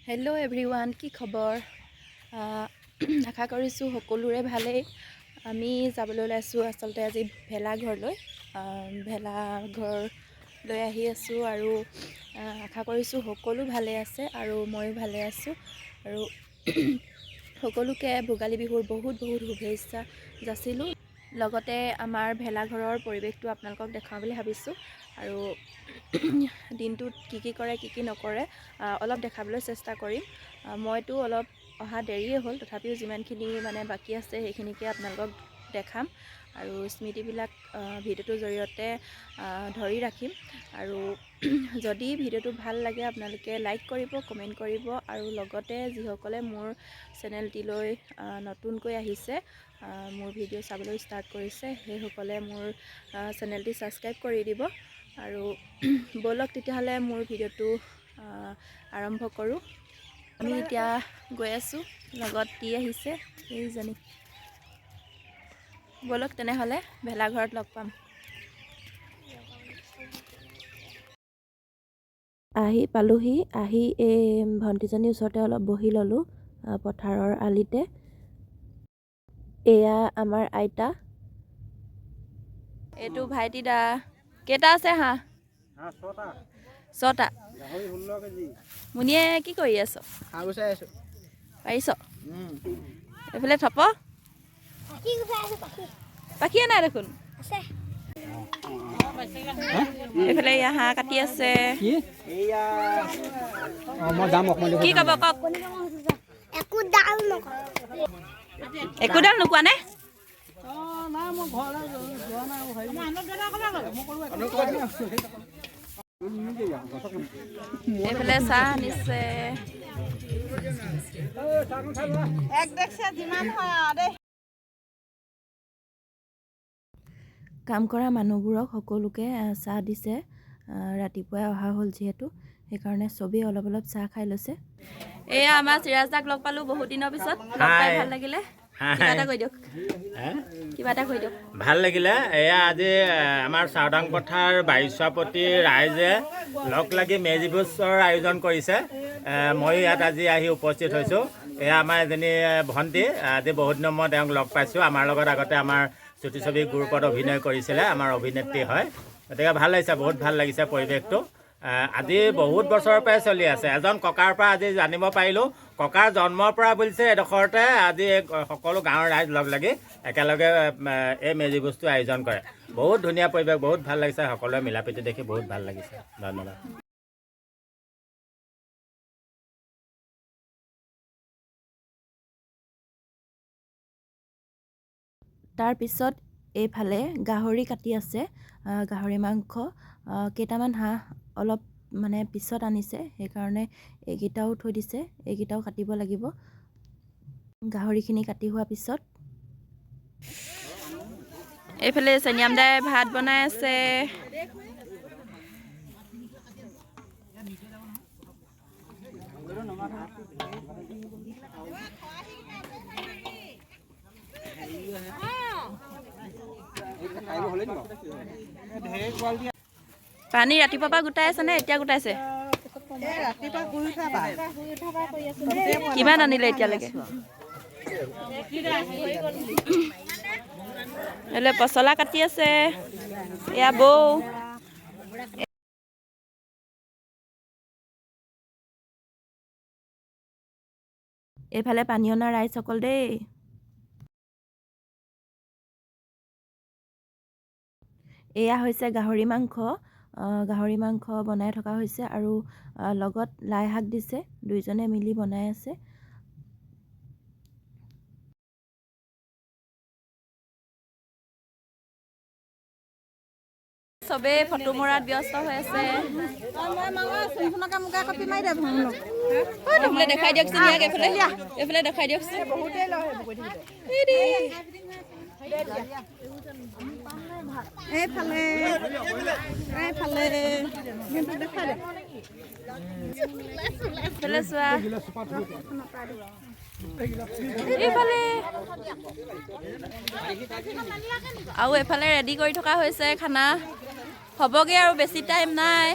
Hello' everyone, কি খবৰ? আশা কৰিছোঁ সকলোৰে ভালেই। আমি যাবলৈ ওলাইছোঁ আচলতে আজি ভেলাঘৰলৈ। ভেলাঘৰলৈ আহি আছোঁ আৰু আশা কৰিছোঁ সকলো ভালে আছে আৰু ময়ো ভালে আছোঁ। আৰু সকলোকে ভোগালী বিহুৰ বহুত শুভেচ্ছা যাচিলোঁ। লগতে আমাৰ ভেলাঘৰৰ পৰিৱেশটো আপোনালোকক দেখাওঁ বুলি ভাবিছোঁ আৰু দিনটোত কি কৰে কি নকৰে অলপ দেখাবলৈ চেষ্টা কৰিম। মইতো অলপ অহা দেৰিয়ে হ'ল, তথাপিও যিমানখিনি বাকী আছে সেইখিনিকে আপোনালোকক দেখাম আৰু স্মৃতিবিলাক ভিডিঅ'টোৰ জৰিয়তে ধৰি ৰাখিম। আৰু যদি ভিডিঅ'টো ভাল লাগে আপোনালোকে লাইক কৰিব, কমেণ্ট কৰিব আৰু লগতে যিসকলে মোৰ চেনেলটিলৈ নতুনকৈ আহিছে, মোৰ ভিডিঅ' চাবলৈ ষ্টাৰ্ট কৰিছে, সেইসকলে মোৰ চেনেলটি ছাবস্ক্ৰাইব কৰি দিব। আৰু ব'লক তেতিয়াহ'লে মোৰ ভিডিঅ'টো আৰম্ভ কৰোঁ। আমি এতিয়া গৈ আছোঁ, লগত টি আহিছে এইজনী। ব'লক তেনেহ'লে ভেলাঘৰত লগ পাম। পালোহি, আহি এই ভণ্টিজনীৰ ওচৰতে অলপ বহি ল'লোঁ পথাৰৰ আলিতে। এয়া আমাৰ আইতা, এইটো ভাইটি দা। কেইটা আছে হাঁহ? 6টা। মুনিয়ে কি কৰি আছ? পাৰিছ? এইফালে থপ পাখিয়ে নাই দেখোন। এইফালে এয়া হাঁহ কাটি আছে। কি ক'ব কওক? একোডাল নোকোৱা নে? এইফালে চাহ আনিছে। কাম কৰা মানুহবোৰক সকলোকে চাহ দিছে। ৰাতিপুৱাই অহা হ'ল যিহেতু, সেইকাৰণে চবেই অলপ চাহ খাই লৈছে। এয়া আমাৰ চিৰাজ দাক লগ পালোঁ বহুত দিনৰ পিছত। লগ পাই ভাল লাগিলে। কিবা এটা কৈ দিয়ক। ভাল লাগিলে। এয়া আজি আমাৰ চাওদাং পথাৰ বাৰিচাপতি ৰাইজে লগ লাগি মেজি ভোজৰ আয়োজন কৰিছে। মই ইয়াত আজি আহি উপস্থিত হৈছোঁ। এয়া আমাৰ এজনী ভণ্টি, আজি বহুত দিনৰ মই তেওঁক লগ পাইছোঁ। আমাৰ লগত আগতে আমাৰ চুটি ছবি গ্ৰুপত অভিনয় কৰিছিলে, আমাৰ অভিনেত্ৰী হয়। গতিকে ভাল লাগিছে, বহুত ভাল লাগিছে পৰিৱেশটো। আজি বহুত বছৰৰ পৰাই চলি আছে। এজন ককাৰ পৰা আজি জানিব পাৰিলোঁ, ককাৰ জন্মৰ পৰা বুলিছে এডোখৰতে আজি সকলো গাঁৱৰ ৰাইজ লগ লাগি একেলগে এই মেজি ভোজটো আয়োজন কৰে। বহুত ধুনীয়া পৰিৱেশ, বহুত ভাল লাগিছে। সকলোৱে মিলা প্ৰীতি দেখি বহুত ভাল লাগিছে। ধন্যবাদ। তাৰপিছত এইফালে গাহৰি কাটি আছে, গাহৰি মাংস। কেইটামান হাঁহ অলপ পিছত আনিছে, সেইকাৰণে এইকেইটাও থৈ দিছে। এইকেইটাও কাটিব লাগিব। গাহৰিখিনি কাটি হোৱাৰ পিছত এইফালে চেনিয়াম দাই ভাত বনাই আছে। পানী ৰাতিপুৱাৰ পৰা গোটাই আছে নে এতিয়া গোটাইছে? কিমান আনিলে এতিয়ালৈকে? পচলা কাটি আছে এয়া বৌ। এইফালে পানী অনা ৰাইজসকল দেই। এয়া হৈছে গাহৰি মাংস। গাহৰি মাংস বনাই থকা হৈছে আৰু লগত লাই শাক দিছে। দুইজনে মিলি বনাই আছে। চবেই ফটো মৰাত ব্যস্ত হৈ আছে। এইফালে দেখাই দিয়কচোন, এইফালে দেখাই দিয়কচোন। চোৱা এইফালে আৰু এফালে ৰেডি কৰি থকা হৈছে খানা। হ'বগে আৰু বেছি টাইম নাই।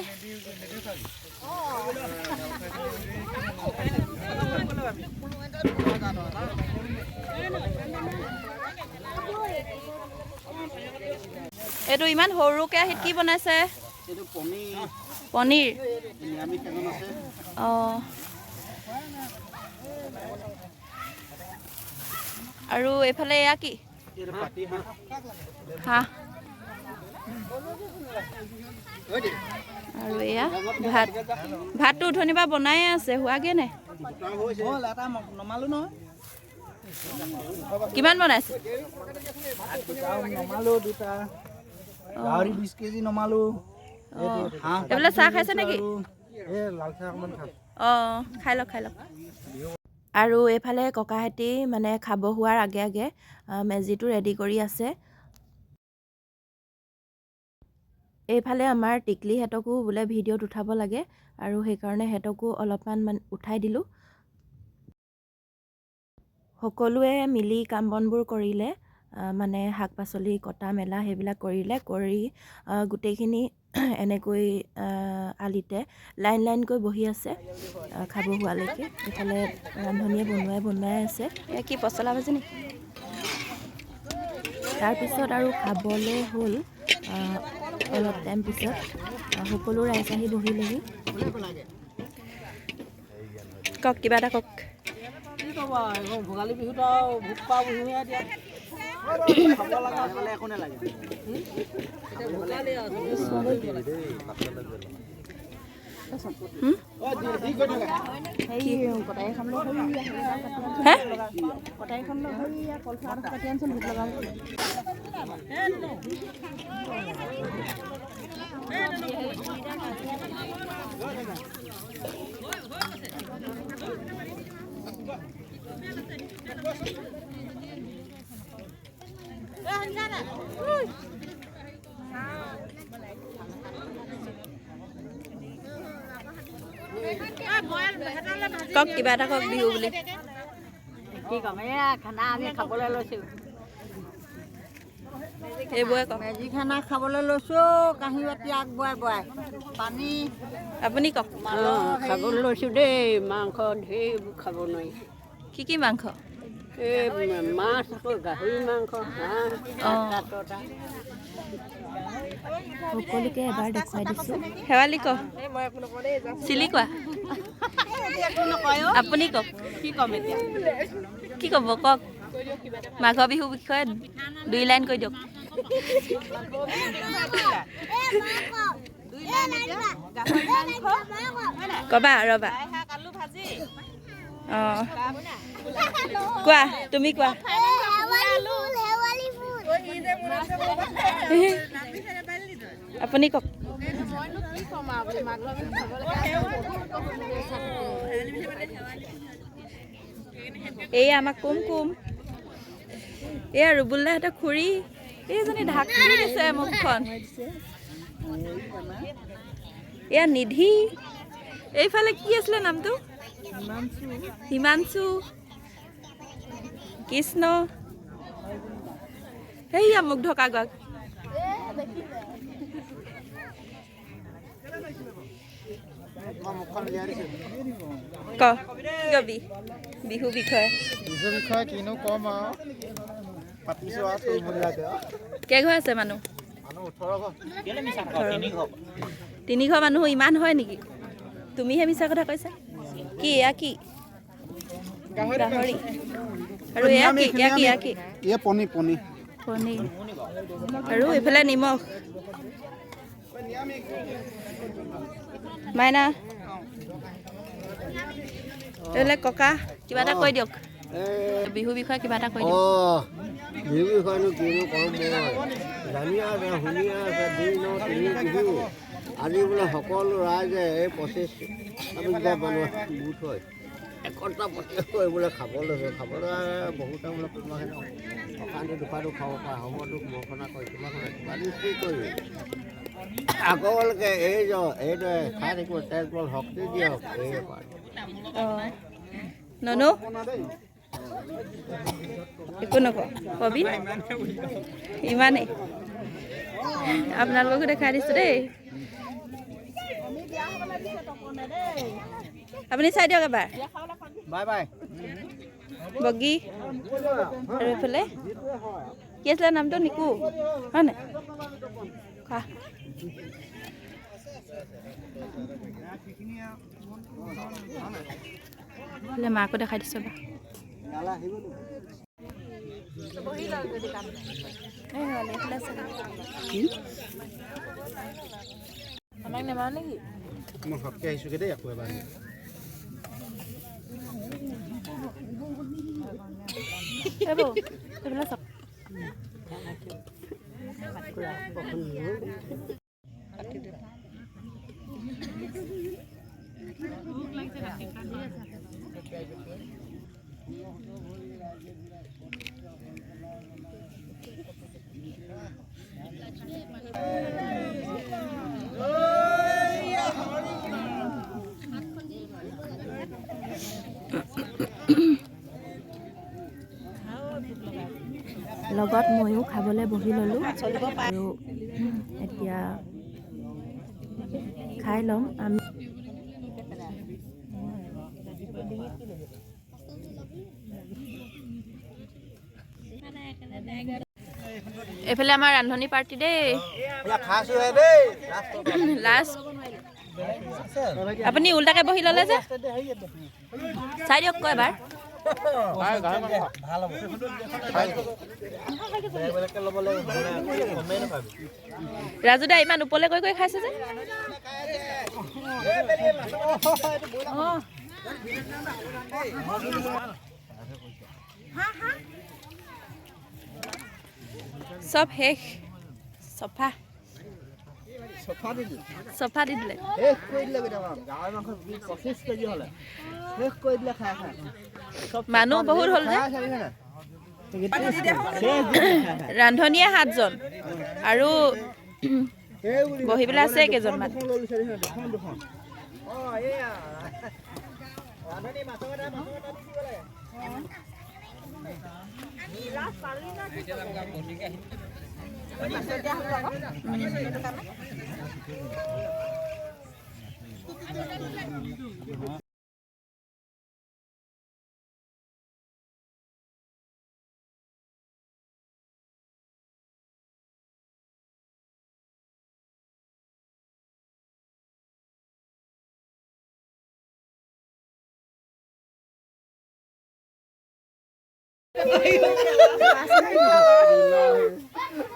এইটো ইমান সৰু কেৰাহীত কি বনাইছে? এইটো পনীৰ পনীৰ। নিৰামিষ এজন আছে। অঁ আৰু এইফালে এয়া কি? এইটো পাতি হাঁহ। হাঁহ আৰু এয়া ভাত। ভাতটো উঠনিৰ পৰা বনায়ে আছে, হোৱাগৈ নাই। হ'ল এটা নমালো নহয়। কিমান বনাইছে? নমালো দুটা। গাহৰি 20 কেজি নমালো। অঁ এইফালে চাহ খাইছে নেকি? লাল চাহ অকণমান খাম। অঁ খাই লওক খাই লওক। আৰু এইফালে ককাহঁতি মানে খাব হোৱাৰ আগে আগে মেজিটো ৰেডি কৰি আছে। এইফালে আমাৰ টিকলিহঁতকো বোলে ভিডিঅ'ত উঠাব লাগে আৰু সেইকাৰণে সিহঁতকো অলপমান উঠাই দিলোঁ। সকলোৱে মিলি কাম বনবোৰ কৰিলে, মানে শাক পাচলি কটা মেলা সেইবিলাক কৰি গোটেইখিনি এনেকৈ আলিতে লাইন লাইনকৈ বহি আছে খাব হোৱালৈকে। এইফালে ৰান্ধনীয়ে বনোৱাই আছে। এয়া কি পচলা ভাজি নেকি? তাৰপিছত আৰু খাবলৈ হ'ল অলপ টাইম পিছত সকলো ৰাইজ আহি বহিলেহি। কওক কিবা এটা কওক। কি ক'ব আৰু ভোগালী বিহুত আৰু ভোগ খোৱা বিহুহে এতিয়া। খাব লগা হ'লে একো নালাগে। কওক কিবা এটা কওক বিহু বুলি। কি ক'ম, এয়া খানা আমি খাবলৈ লৈছোঁ। এইবোৰে কওক। মেজি খানা খাবলৈ লৈছোঁ, কাঁহী বাতি আগবঢ়াই পানী। আপুনি কওক। খাবলৈ লৈছোঁ দেই, মাংস ঢেৰ খাব নোৱাৰি। কি মাংস? এই মাছ, আকৌ গাহৰি মাংস, হাঁহ। সকলোকে এবাৰ দেখুৱাই দিছোঁ। শেৱালি কওক। চিলি কোৱা। আপুনি কওক। কি ক'ম এতিয়া? কি ক'ব কওক। মাঘৰ বিহুৰ বিষয়ে 2 লাইন কৈ দিয়ক। ক'বা ৰ'বা। অঁ কোৱা, তুমি কোৱা। আপুনি কওক। এই আমাক কুম এয়া ৰুবুল্লাহঁতৰ খুৰী, এইজনী ঢাকি দিছে মুখখন। এয়া নিধি। এইফালে কি আছিলে নামটো? হিমাংশু, কৃষ্ণ, সেইয়া মুখ ঢকা গক। ক কি কবি বিহু বিষয়ে? বিহুৰ বিষয়ে কিনো ক'ম আৰু পাতিছোঁ আৰু থুলমূলীয়াকৈ। কেইঘৰ আছে মানুহ? 18 ঘৰ। 3 ঘৰ মানুহ ইমান হয় নেকি? তুমিহে মিছা কথা কৈছা। কি এয়া কি? গাহৰি। আৰু এয়া কি? এয়া পনীৰ। পনীৰ আৰু এইফালে নিমখ। মাইনা এইফালে ককা, কিবা এটা কৈ দিয়ক। বিহু বিষয়ে কিবা এটা কৈ দিয়ক। বিহু বিষয়েনো কিনো ক'ম মই জানি আছে শুনি আছে 2 ন 3 বিহু। আজি বোলে সকলো ৰাইজে এই 25 মানুহ গোট হয় একতা প্ৰত্যেক কৰিবলৈ খাব লৈছে। খাবলৈ বহুতে বোলে কোনোবাখিনি অশান্তি দুখা খাব পাৰে, সমদুখ মৰ্খনা কৰি কিবা কি কৰি আগলৈকে এইদৰে খাই থাকিব, তেজ বল শক্তি দিয়ক। এই ননু একো নকওঁ, কবি ইমানেই। আপোনালোককো দেখাই দিছোঁ দেই। আপুনি চাই দিয়ক এবাৰ। Bye bye. বগী আৰু এইফালে কি আছিলে নামটো নিকু হয় নাই কোৱা মাকো দেখাই দিছোঁ বা আমাক নেমাৰো নেকি মই সবকে আহিছোগে দেই আকৌ এবাৰ লগত ময়ো খাবলৈ বহি ল'লোঁ আৰু এতিয়া খাই ল'ম আমি এইফালে আমাৰ ৰান্ধনি পাৰ্টি দেই লাষ্ট আপুনি উল্টাকে বহি ল'লে যে চাই দিয়ক কয় এবাৰ ৰাজু দা ইমান ওপৰলৈ গৈ খাইছে যে চব শেষ চফা দি দিলে মানুহ বহুত হ'ল যে ৰান্ধনীয়ে 7 জন আৰু বহিবলৈ আছে কেইজনমান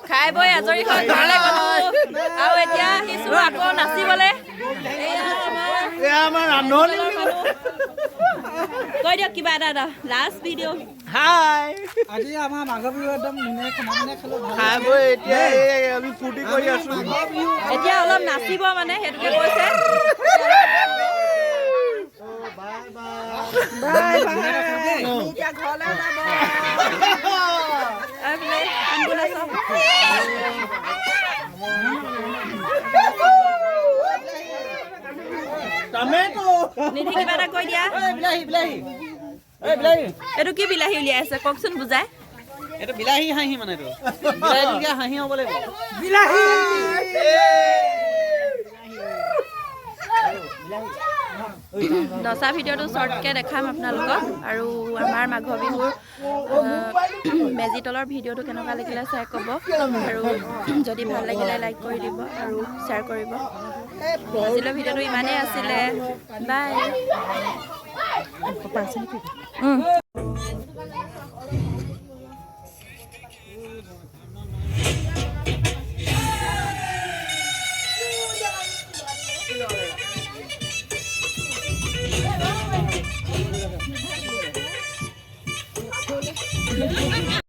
খাই বৈ আজৰি হৈ ঘৰলৈ গ'লো আৰু এতিয়া আহিছোঁ আকৌ নাচিবলৈ কৈ দিয়ক কিবা এটা লাষ্ট ভিডিঅ' হাই আজি আমাৰ মাঘৰ বিহু একদম ধুনীয়াকৈ খানা খালো খাই বৈ এতিয়া আমি ফূৰ্তি কৰি আছো এতিয়া অলপ নাচিব মানে সেইটোকে কৈছে বাই বাই এতিয়া ঘৰলৈ নিধি কিবা এটা কৈ দিয়া এইটো কি বিলাহী উলিয়াই আছে কওকচোন বুজাই এইটো বিলাহী হাঁহি মানে এইটো বিলাহী হাঁহি হ'ব লাগিব বিলাহী নচা ভিডিঅ'টো শ্বৰ্টকৈ দেখাম আপোনালোকক আৰু আমাৰ মাঘৰ বিহুৰ মেজি তলৰ ভিডিঅ'টো কেনেকুৱা লাগিলে চাই ক'ব আৰু যদি ভাল লাগিলে লাইক কৰি দিব আৰু শ্বেয়াৰ কৰিব আজিলৈ ভিডিঅ'টো ইমানেই আছিলে বাই